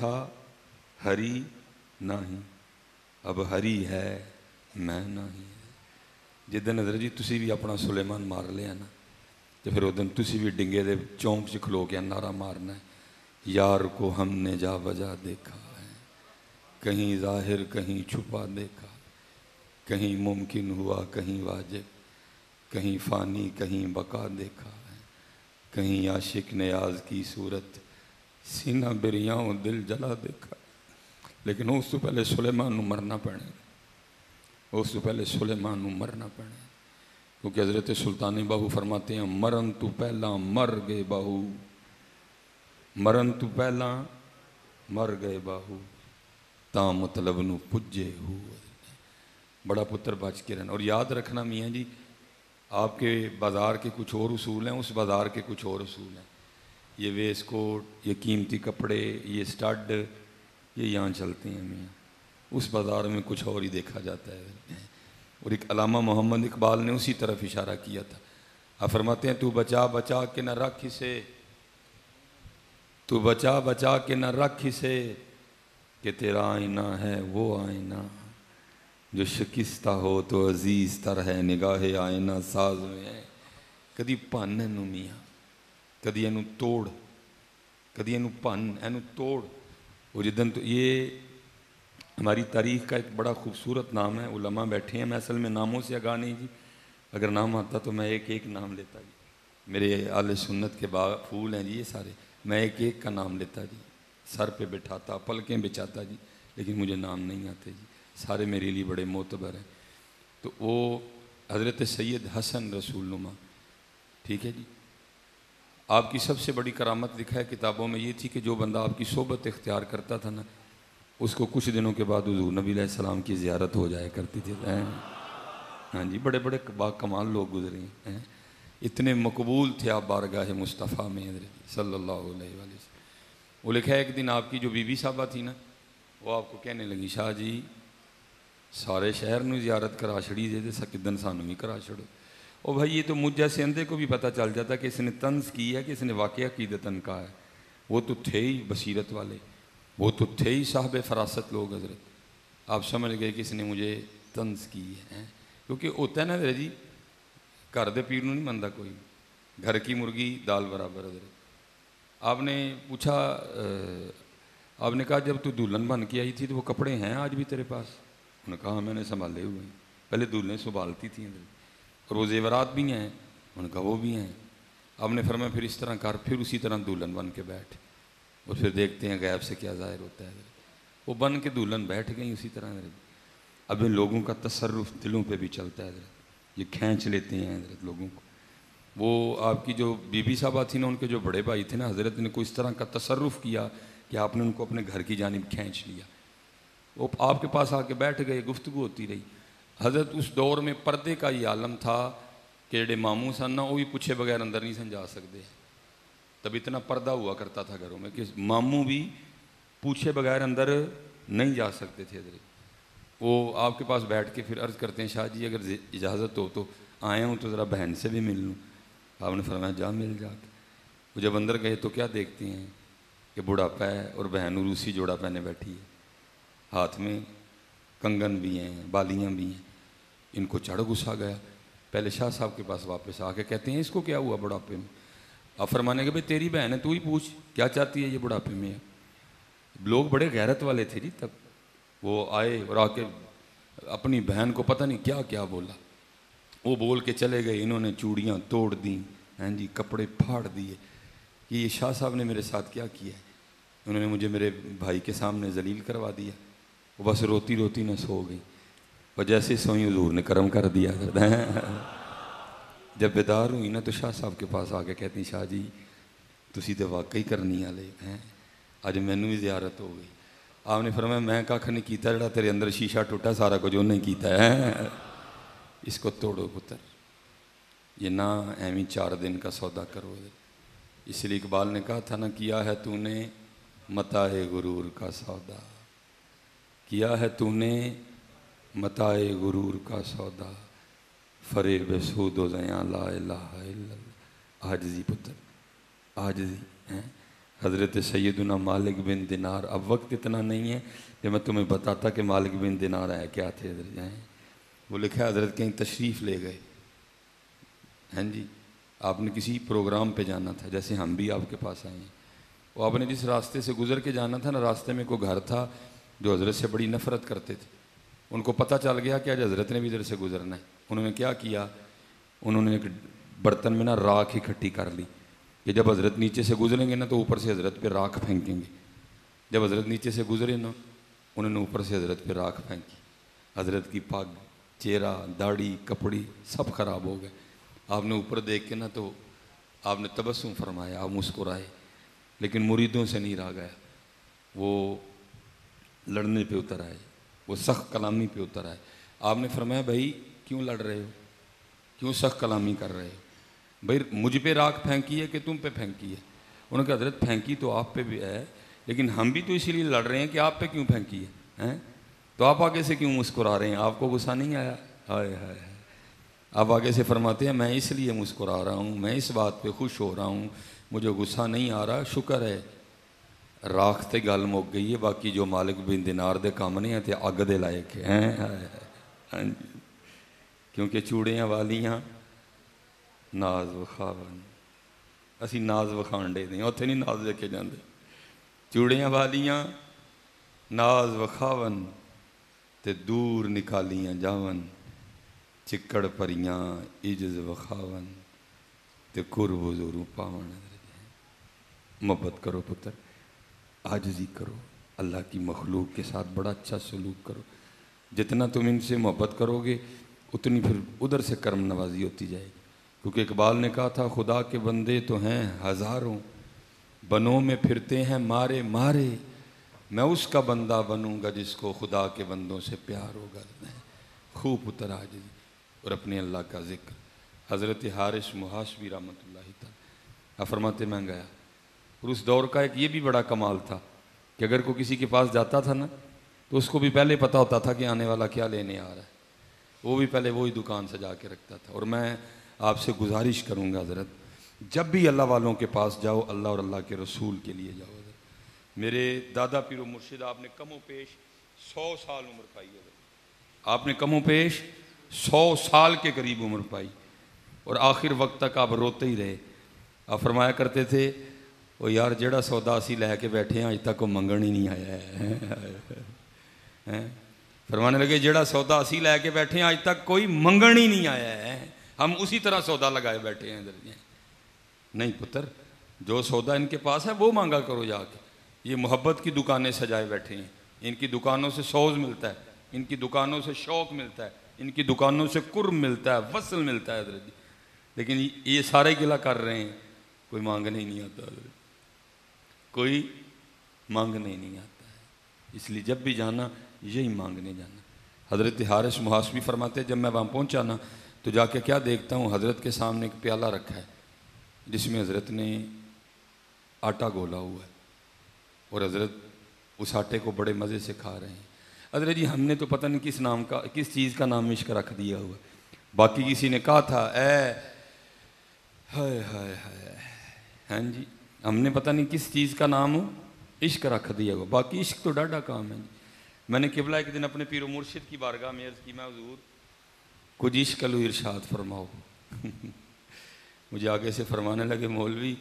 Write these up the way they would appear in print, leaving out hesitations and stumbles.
تھا ہری نہیں، اب ہری ہے میں نہیں۔ جدن حضرت جی تسی بھی اپنا سلیمان مار لیا نا تو پھر ادن تسی بھی ڈنگے دے چونک چ کھلو کے نعرہ مارنا ہے، یار کو ہم نے جا بجا دیکھا ہے، کہیں ظاہر کہیں چھپا دیکھا، کہیں ممکن ہوا کہیں واجب، کہیں فانی کہیں بقا دیکھا ہے، کہیں عاشق نیاز کی صورت سینہ بریاں دل جلا دیکھا۔ لیکن اس تو پہلے سلیمان نو مرنا پڑے، اس تو پہلے سلیمان نو مرنا پڑے، کیونکہ حضرت سلطانی باہو فرماتے ہیں مرن تو پہلا مر گئے باہو، مرن تو پہلا مر گئے باہو، تا مطلب نو پجے ہو۔ بڑا پتر بچ کے رہنا۔ اور یاد رکھنا میاں جی، آپ کے بازار کے کچھ اور اصول ہیں، اس بازار کے کچھ اور اصول ہیں۔ یہ ویس کوٹ، یہ قیمتی کپڑے، یہ سٹڈ، یہ یہاں چلتے ہیں میاں، اس بازار میں کچھ اور ہی دیکھا جاتا ہے۔ اور ایک علامہ محمد اقبال نے اسی طرف اشارہ کیا تھا، آپ فرماتے ہیں تو بچا بچا کے نہ رکھ اسے، تو بچا بچا کے نہ رکھ اسے، کہ تیرا آئینہ ہے وہ آئینہ جو شکستہ ہو تو عزیز تر ہے، نگاہ آئینہ ساز میں ہے۔ کدی پن اینو میاں، کدی اینو توڑ، کدی اینو پن اینو توڑ۔ وہ جدن تو یہ ہماری تاریخ کا ایک بڑا خوبصورت نام ہے، علماء بیٹھے ہیں، میں اصل میں ناموں سے آگاہ نہیں جی، اگر نام آتا تو میں ایک ایک نام لیتا جی، میرے اہل سنت کے باغ پھول ہیں جی یہ سارے، میں ایک ایک کا نام لیتا جی، سر پہ بٹھاتا، پلکیں بچھاتا جی، لیکن مجھے نام نہیں آتے جی، سارے میرے لیے بڑے معتبر ہیں۔ تو وہ حضرت سید حسن رسول نما، ٹھیک ہے جی، آپ کی سب سے بڑی کرامت لکھا ہے کتابوں میں یہ تھی کہ جو بندہ آپ کی صحبت اختیار کرتا تھا نا، اس کو کچھ دنوں کے بعد حضور نبی علیہ السلام کی زیارت ہو جایا کرتی تھی۔ ہاں جی، بڑے بڑے با کمال لوگ گزرے ہیں، اتنے مقبول تھے آپ بارگاہ مصطفیٰ میں حضرت صلی اللہ علیہ وآلہ وسلم۔ وہ لکھا ہے ایک دن آپ کی جو بی بی صاحبہ تھی نا، وہ آپ کو کہنے لگی شاہ جی سارے شہر نو زیارت کرا چھڑی دے سکدن سانو بھی کرا چھڑو۔ او بھائی یہ تو مجھ جیسے اندھے کو بھی پتہ چل جاتا کہ اس نے طنز کی ہے کہ اس نے واقعہ عقیدتاً کہا ہے، وہ تو تھے ہی بصیرت والے، وہ تو تھے ہی صاحب فراست لوگ حضرت، آپ سمجھ گئے کہ اس نے مجھے طنز کی ہے۔ کیونکہ ہوتا ہے نا حضرت جی، گھر دے پیر نو نہیں منتا کوئی، گھر کی مرغی دال برابر حضرت۔ آپ نے پوچھا، آپ نے کہا جب تو دلہن بن کے آئی تھی تو وہ کپڑے ہیں آج بھی تیرے پاس؟ انہوں نے کہا میں نے سنبھالے ہوئے ہیں، پہلے دلہنیں سنبھالتی تھیں اور وہ زیورات بھی ہیں، انہوں نے کہا وہ بھی ہیں۔ آپ نے فرمایا پھر اس طرح کر، پھر اسی طرح دلہن بن کے بیٹھ، اور پھر دیکھتے ہیں غیب سے کیا ظاہر ہوتا ہے۔ وہ بن کے دلہن بیٹھ گئیں اسی طرح حضرت۔ اب ان لوگوں کا تصرف دلوں پہ بھی چلتا ہے حضرت، یہ کھینچ لیتے ہیں حضرت لوگوں کو۔ وہ آپ کی جو بی بی صاحبہ تھی نا، ان کے جو بڑے بھائی تھے نا، حضرت نے کوئی اس طرح کا تصرف کیا کہ آپ نے ان کو اپنے گھر کی جانب کھینچ لیا، وہ آپ کے پاس آ کے بیٹھ گئے، گفتگو ہوتی رہی۔ حضرت اس دور میں پردے کا یہ عالم تھا کہ جڑے ماموں سن نا وہ بھی پوچھے بغیر اندر نہیں سن جا سکتے، تب اتنا پردہ ہوا کرتا تھا گھروں میں کہ ماموں بھی پوچھے بغیر اندر نہیں جا سکتے تھے حضرت۔ وہ آپ کے پاس بیٹھ کے پھر عرض کرتے ہیں شاہ جی اگر اجازت ہو تو آیا ہوں تو ذرا بہن سے بھی مل لوں۔ آپ نے فرمایا جا مل جا کے۔ وہ جب اندر گئے تو کیا دیکھتے ہیں کہ بڑھاپا ہے اور بہن روسی جوڑا پہنے بیٹھی ہے، ہاتھ میں کنگن بھی ہیں، بالیاں بھی ہیں۔ ان کو چڑھ غصہ گیا، پہلے شاہ صاحب کے پاس واپس آ کے کہتے ہیں اس کو کیا ہوا بڑھاپے میں؟ آپ فرمانے کہ بھئی تیری بہن ہے تو ہی پوچھ کیا چاہتی ہے یہ بڑھاپے میں ہے۔ لوگ بڑے غیرت والے تھے جی تب، وہ آئے اور آ کے اپنی بہن کو پتہ نہیں کیا کیا بولا، وہ بول کے چلے گئے، انہوں نے چوڑیاں توڑ دیں، ہیں جی کپڑے پھاڑ دیے کہ یہ شاہ صاحب نے میرے ساتھ کیا کیا ہے، انہوں نے مجھے میرے بھائی کے سامنے ذلیل کروا دیا۔ وہ بس روتی روتی نہ سو گئی، اور جیسے سوئی حضور نے کرم کر دیا۔ جب بیدار ہوئی نا تو شاہ صاحب کے پاس آ کے کہتی ہیں شاہ جی تسی تو واقعی کرنی والے ہیں، اج مینوں بھی زیارت ہو گئی۔ آپ نے فرمایا میں کھ نہیں کیتا، جڑا تیرے اندر شیشہ ٹوٹا سارا کچھ انہیں کیتا ہے، اس کو توڑو پتر، یہ نہ ایویں 4 دن کا سودا کرو۔ اس لیے اقبال نے کہا تھا نا کیا ہے تو نے متاع غرور کا سودا، کیا ہے تو نے متاع غرور کا سودا، فریب سود و زیاں لا الہ الا اللہ۔ عاجزی پتر، عاجزی ہیں حضرت سیدنا مالک بن دینار. اب وقت اتنا نہیں ہے کہ میں تمہیں بتاتا کہ مالک بن دینار ہے کیا تھے. حضرت جائیں وہ لکھا ہے حضرت کہیں تشریف لے گئے. ہاں جی آپ نے کسی پروگرام پہ جانا تھا، جیسے ہم بھی آپ کے پاس آئے ہیں. وہ آپ نے جس راستے سے گزر کے جانا تھا نا، راستے میں کوئی گھر تھا جو حضرت سے بڑی نفرت کرتے تھے. ان کو پتہ چل گیا کہ آج حضرت نے بھی ادھر سے گزرنا ہے. انہوں نے کیا کیا، انہوں نے ایک برتن میں نا راکھ اکٹھی کر لی کہ جب حضرت نیچے سے گزریں گے نا تو اوپر سے حضرت پہ راکھ پھینکیں گے. جب حضرت نیچے سے گزرے نا، انہوں نے اوپر سے حضرت پہ راکھ پھینکی. حضرت کی پگ، چہرہ، داڑھی، کپڑی سب خراب ہو گئے. آپ نے اوپر دیکھ کے نا تو آپ نے تبسم فرمایا، آپ مسکرائے، لیکن مریدوں سے نہیں رہا گیا. وہ لڑنے پہ اتر آئے، وہ سخت کلامی پہ اتر آئے. آپ نے فرمایا بھائی کیوں لڑ رہے ہو، کیوں سخت کلامی کر رہے ہو؟ بھائی مجھ پہ راکھ پھینکی ہے کہ تم پہ پھینکی ہے؟ انہوں نے کہا حضرت پھینکی تو آپ پہ بھی ہے، لیکن ہم بھی تو اسی لیے لڑ رہے ہیں کہ آپ پہ کیوں پھینکی ہے. تو آپ آگے سے کیوں مسکرا رہے ہیں؟ آپ کو غصہ نہیں آیا؟ ہائے ہائے. آپ آگے سے فرماتے ہیں میں اس لیے مسکرا رہا ہوں، میں اس بات پہ خوش ہو رہا ہوں، مجھے غصہ نہیں آ رہا. شکر ہے راکھ تے گل مک گئی ہے، باقی جو مالک بن دینار دے کام نہیں ہے تے اگ دے لائق ہیں. ہاں جی کیونکہ چوڑیاں والیاں ناز وکھاون، اسی ناز وکھان ڈے دیں، اتنے نہیں ناز دیکھے جاندے. چوڑیاں والیاں ناز وکھاون تے دور نکالیاں جاون، چکڑ پریاں عجز وکھاون تے قرب حضور پاون. محبت کرو پتر، عاجزی کرو، اللہ کی مخلوق کے ساتھ بڑا اچھا سلوک کرو. جتنا تم ان سے محبت کرو گے اتنی پھر ادھر سے کرم نوازی ہوتی جائے گی. کیونکہ اقبال نے کہا تھا خدا کے بندے تو ہیں ہزاروں، بنوں میں پھرتے ہیں مارے مارے، میں اس کا بندہ بنوں گا جس کو خدا کے بندوں سے پیار ہوگا. خوب اتر عاجزی اور اپنے اللہ کا ذکر. حضرت حارث محاسبی رحمۃ اللہ تعالیٰ فرماتے میں گیا، اور اس دور کا ایک یہ بھی بڑا کمال تھا کہ اگر کوئی کسی کے پاس جاتا تھا نا تو اس کو بھی پہلے پتہ ہوتا تھا کہ آنے والا کیا لینے آ رہا ہے. وہ بھی پہلے وہی دکان سجا کے رکھتا تھا. اور میں آپ سے گزارش کروں گا حضرت جب بھی اللہ والوں کے پاس جاؤ اللہ اور اللہ کے رسول کے لیے جاؤ. حضرت میرے دادا پیر و مرشد آپ نے کم و پیش 100 سال عمر پائی. حضرت آپ نے کم و پیش 100 سال کے قریب عمر پائی اور آخر وقت تک آپ روتے ہی رہے. آپ فرمایا کرتے تھے وہ یار جڑا سودا اسی لے کے بیٹھے ہیں اج تک وہ منگن ہی نہیں آیا ہے. فرمانے لگے جڑا سودا اسی لے کے بیٹھے ہیں آج تک کوئی منگن ہی نہیں آیا ہے، ہم اسی طرح سودا لگائے بیٹھے ہیں. نہیں پتر، جو سودا ان کے پاس ہے وہ مانگا کرو جا کے. یہ محبت کی دکانیں سجائے بیٹھے ہیں، ان کی دکانوں سے سوز ملتا ہے، ان کی دکانوں سے شوق ملتا ہے، ان کی دکانوں سے قرب ملتا ہے، وصل ملتا ہے. حضرت لیکن یہ سارے گلہ کر رہے ہیں، کوئی مانگنے ہی نہیں آتا. حضرت کوئی مانگنے ہی نہیں آتا ہے. اس لیے جب بھی جانا یہی مانگنے جانا. حضرت حارث محاسبی فرماتے جب میں وہاں پہنچا نا تو جا کے کیا دیکھتا ہوں، حضرت کے سامنے ایک پیالہ رکھا ہے جس میں حضرت نے آٹا گولا ہوا ہے اور حضرت اس آٹے کو بڑے مزے سے کھا رہے ہیں. حضرت جی ہم نے تو پتہ نہیں کس چیز کا نام عشق رکھ دیا ہوا. باقی کسی نے کہا تھا اے ہائے ہائے ہائے، ہاں جی ہم نے پتہ نہیں کس چیز کا نام ہو عشق رکھ دیا ہوا. باقی عشق تو ڈاڈا کام ہے. میں نے قبلہ ایک دن اپنے پیر و مرشد کی بارگاہ میں عرض کی، میں حضور کچھ عشق لو ارشاد فرماؤ. مجھے آگے سے فرمانے لگے مولوی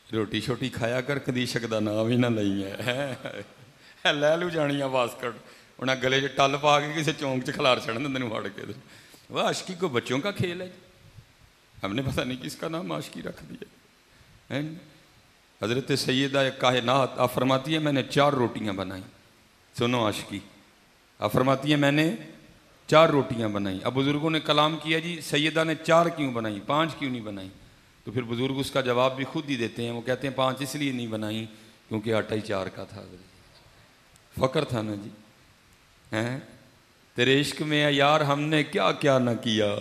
روٹی شوٹی کھایا کر کدی عشق دا نام ہی نہ لئی ہے لے لو جانیاں واسکٹ انہیں گلے چ ٹل پا کے کسی چونک چ کھلار چڑھن دے تینوں پھڑ کے. وہ عاشقی کو بچوں کا کھیل ہے، ہم نے پتہ نہیں کس کا نام عاشقی رکھ دیا. حضرت سیدہ کائنات آپ فرماتی ہے میں نے 4 روٹیاں بنائیں. سنو عاشقی، آپ فرماتی ہیں میں نے 4 روٹیاں بنائیں. اب بزرگوں نے کلام کیا جی سیدہ نے 4 کیوں بنائیں، 5 کیوں نہیں بنائیں؟ تو پھر بزرگ اس کا جواب بھی خود ہی دیتے ہیں. وہ کہتے ہیں 5 اس لیے نہیں بنائیں کیونکہ آٹا ہی 4 کا تھا. فقر تھا نا جی. تیرے عشق میں اے یار ہم نے کیا کیا نہ کیا،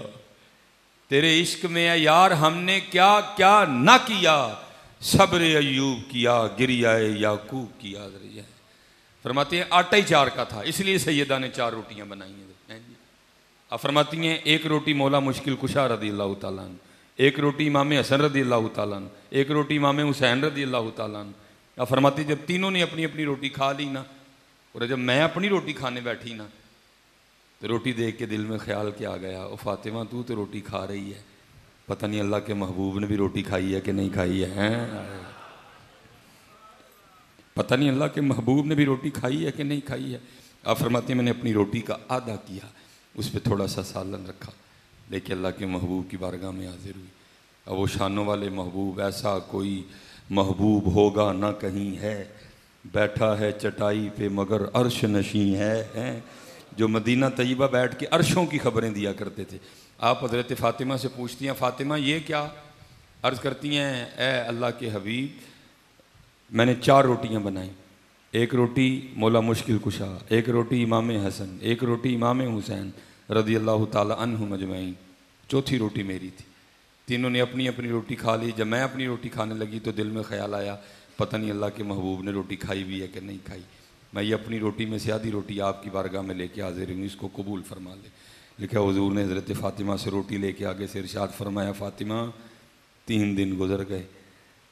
تیرے عشق میں اے یار ہم نے کیا کیا نہ کیا، صبر ایوب کیا گریہ یعقوب کیا. فرماتی ہیں آٹا ہی 4 کا تھا اس لیے سیدہ نے 4 روٹیاں بنائی ہیں. اب فرماتی ہیں ایک روٹی مولا مشکل کشا رضی اللہ تعالیٰ عنہ، ایک روٹی امام حسن رضی اللہ تعالیٰ عنہ، ایک روٹی امام حسین رضی اللہ تعالیٰ عنہ۔ آپ فرماتے جب تینوں نے اپنی اپنی روٹی کھا لی نا، اور جب میں اپنی روٹی کھانے بیٹھی نا، تو روٹی دیکھ کے دل میں خیال کیا گیا، او فاطمہ تو روٹی کھا رہی ہے، پتہ نہیں اللہ کے محبوب نے بھی روٹی کھائی ہے کہ نہیں کھائی ہے، پتہ نہیں اللہ کے محبوب نے بھی روٹی کھائی ہے کہ نہیں کھائی ہے۔ آپ فرماتے ہیں میں نے اپنی روٹی کا آدھا کیا، اس پہ تھوڑا سا سالن رکھا، لے کے اللہ کے محبوب کی بارگاہ میں حاضر ہوئی۔ اب وہ شانوں والے محبوب، ایسا کوئی محبوب ہوگا نہ کہیں ہے، بیٹھا ہے چٹائی پہ مگر عرش نشیں ہے، جو مدینہ طیبہ بیٹھ کے عرشوں کی خبریں دیا کرتے تھے۔ آپ حضرت فاطمہ سے پوچھتی ہیں فاطمہ یہ کیا؟ عرض کرتی ہیں اے اللہ کے حبیب میں نے 4 روٹیاں بنائیں، ایک روٹی مولا مشکل کشا، ایک روٹی امام حسن، ایک روٹی امام حسین رضی اللہ تعالی عنہ مجمعین، چوتھی روٹی میری تھی۔ تینوں نے اپنی اپنی روٹی کھا لی۔ جب میں اپنی روٹی کھانے لگی تو دل میں خیال آیا پتہ نہیں اللہ کے محبوب نے روٹی کھائی بھی ہے کہ نہیں کھائی، میں یہ اپنی روٹی میں سے آدھی روٹی آپ کی بارگاہ میں لے کے حاضر ہوں، اس کو قبول فرما لے۔ لکھا حضور نے حضرت فاطمہ سے روٹی لے کے آگے سے ارشاد فرمایا فاطمہ 3 دن گزر گئے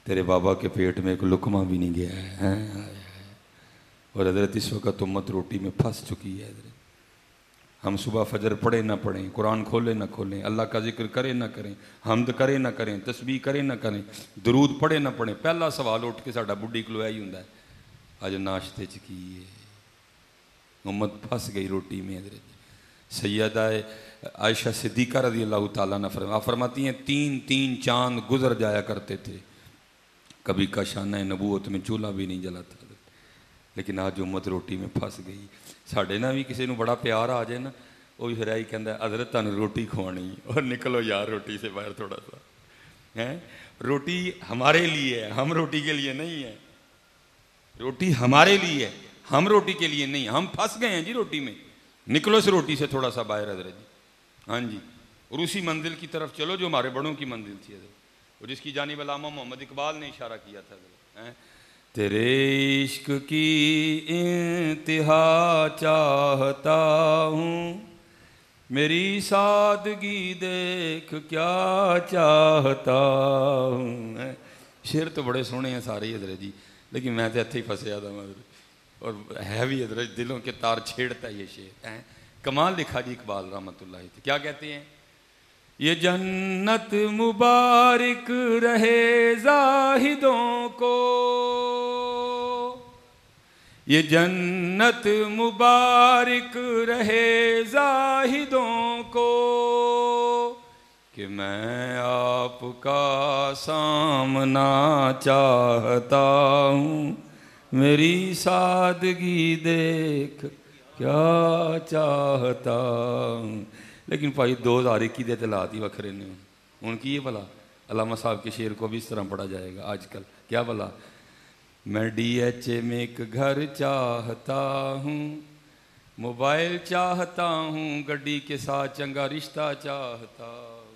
تیرے بابا کے پیٹ میں ایک لقمہ بھی نہیں گیا ہے، اور حضرت اس وقت امت روٹی میں پھنس چکی ہے۔ حضرت ہم صبح فجر پڑھیں نہ پڑھیں، قرآن کھولیں نہ کھولیں، اللہ کا ذکر کریں نہ کریں، حمد کریں نہ کریں، تسبیح کریں نہ کریں، درود پڑھیں نہ پڑھیں، پہلا سوال اٹھ کے ساڈا بڈھی کلو ہی ہوندا ہے اج ناشتے چ کی ہے۔ امت پھنس گئی روٹی میں۔ حضرت سیدہ عائشہ صدیقہ رضی اللہ تعالیٰ عنہ فرماتی ہیں 3 چاند گزر جایا کرتے تھے، کبھی کاشانہ نبوت میں چولہا بھی نہیں جلا تھا، لیکن آج امت روٹی میں پھنس گئی۔ ساڈے نہ بھی کسی نو بڑا پیار آ جائے نا، وہ بھی پھر آئی کہندا حضرت تانوں روٹی کھوانی، اور نکلو یار روٹی سے باہر تھوڑا سا ہے۔ روٹی ہمارے لیے ہے، ہم روٹی کے لیے نہیں ہے، روٹی ہمارے لیے ہے، ہم روٹی کے لیے نہیں، ہم پھنس گئے ہیں جی روٹی میں، نکلو اس روٹی سے تھوڑا سا باہر حضرت جی، ہاں جی، اور اسی منزل کی طرف چلو جو ہمارے بڑوں کی منزل تھی حضرت، اور جس کی جانب علامہ محمد اقبال نے اشارہ کیا تھا حضرت۔ تیرے عشق کی انتہا چاہتا ہوں، میری سادگی دیکھ کیا چاہتا ہوں۔ شعر تو بڑے سونے ہیں سارے حضرت جی، لیکن میں تو اتھے ہی پھنسیا تھا حضرت، اور ہے بھی حضرت دلوں کے تار چھیڑتا ہے یہ شعر، کمال لکھا جی اقبال رحمۃ اللہ علیہ۔ کیا کہتے ہیں؟ یہ جنت مبارک رہے زاہدوں کو، یہ جنت مبارک رہے زاہدوں کو، کہ میں آپ کا سامنا چاہتا ہوں، میری سادگی دیکھ کیا چاہتا ہوں۔ لیکن بھائی 2021 دے تلات ہی وکھرے نے، ان کی یہ بلا علامہ صاحب کے شعر کو بھی اس طرح پڑھا جائے گا آج کل، کیا بلا؟ میں ڈی ایچ اے میں ایک گھر چاہتا ہوں، موبائل چاہتا ہوں، گڈی کے ساتھ چنگا رشتہ چاہتا ہوں،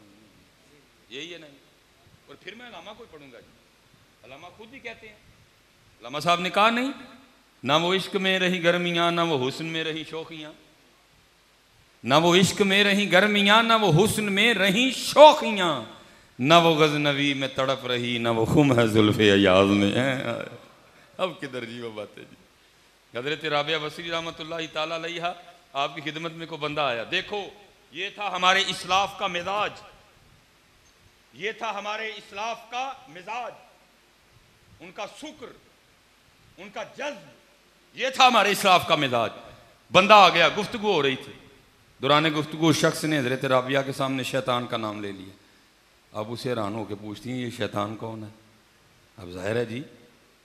یہی ہے نا۔ اور پھر میں علامہ کو پڑھوں گا جی، علامہ خود بھی کہتے ہیں، علامہ صاحب نے کہا نہیں، نہ وہ عشق میں رہی گرمیاں، نہ وہ حسن میں رہی شوخیاں، نہ وہ عشق میں رہی گرمیاں، نہ وہ حسن میں رہی شوخیاں، نہ وہ غزنوی میں تڑپ رہی، نہ وہ خم ہے زلف ایاز میں۔ اب کدھر جی وہ باتیں جی۔ حضرت رابعہ بصری رحمۃ اللہ تعالیٰ علیہ آپ کی خدمت میں کو بندہ آیا، دیکھو یہ تھا ہمارے اسلاف کا مزاج، یہ تھا ہمارے اسلاف کا مزاج، ان کا شکر، ان کا جذب، یہ تھا ہمارے اسلاف کا مزاج۔ بندہ آ گیا، گفتگو ہو رہی تھی، دوران گفتگو شخص نے حضرت رابعہ کے سامنے شیطان کا نام لے لیا۔ اب اسے حیران ہو کے پوچھتی ہیں یہ شیطان کون ہے؟ اب ظاہر ہے جی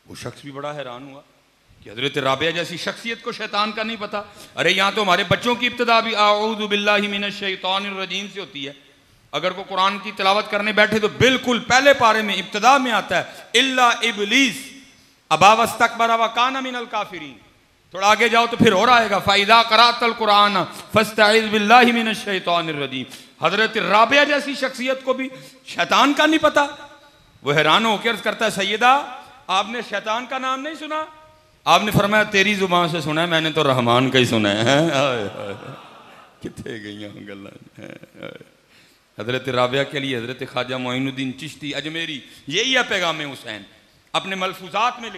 وہ شخص بھی بڑا حیران ہوا کہ حضرت رابعہ جیسی شخصیت کو شیطان کا نہیں پتا۔ ارے یہاں تو ہمارے بچوں کی ابتدا بھی اعوذ باللہ من الشیطان الرجیم سے ہوتی ہے، اگر کوئی قرآن کی تلاوت کرنے بیٹھے تو بالکل پہلے پارے میں ابتدا میں آتا ہے الا ابلیس ابا واستکبر وکان من الکافرین، تھوڑا آگے جاؤ تو پھر اور آئے گا فَإِذَا قَرَأْتَ الْقُرْآنَ فَاسْتَعِذْ بِاللَّهِ مِنَ الشَّيْطَانِ الرَّجِيمِ۔ حضرت رابعہ جیسی شخصیت کو بھی شیطان کا نہیں پتا۔ وہ حیران ہو کے عرض کرتا ہے سیدہ آپ نے شیطان کا نام نہیں سنا؟ آپ نے فرمایا تیری زبان سے سنا ہے، میں نے تو رحمان کا ہی سنا ہے۔ کتنے گئی ہوں گلہ، حضرت رابعہ کے لیے حضرت خواجہ معین الدین چشتی اجمیری یہی ہے پیغام حسین، اپنے ملفوظات میں